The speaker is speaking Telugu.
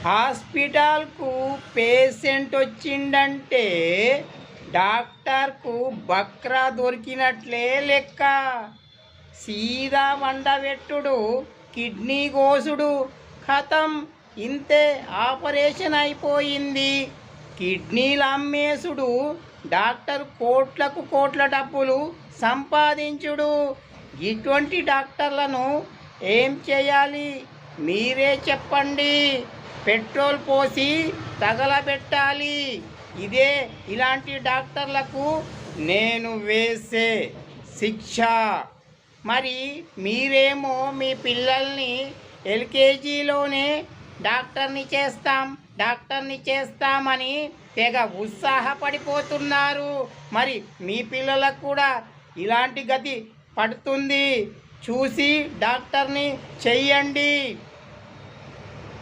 హాస్పిటల్కు పేషెంట్ వచ్చిండంటే డాక్టర్కు బక్రా దొరికినట్లే లెక్క. సీదా వండబెట్టుడు, కిడ్నీ కోసుడు, ఖతం, ఇంతే, ఆపరేషన్ అయిపోయింది. కిడ్నీలు అమ్మేసుడు, డాక్టర్ కోట్లకు కోట్ల డబ్బులు సంపాదించుడు. ఇటువంటి డాక్టర్లను ఏం చేయాలి మీరే చెప్పండి. పెట్రోల్ పోసి తగలబెట్టాలి. ఇదే ఇలాంటి డాక్టర్లకు నేను వేసే శిక్ష. మరి మీరేమో మీ పిల్లల్ని ఎల్కేజీలోనే డాక్టర్ని చేస్తామని తెగ ఉత్సాహపడిపోతున్నారు. మరి మీ పిల్లలకు కూడా ఇలాంటి గతి పడుతుంది. చూసి డాక్టర్ని చెయ్యండి.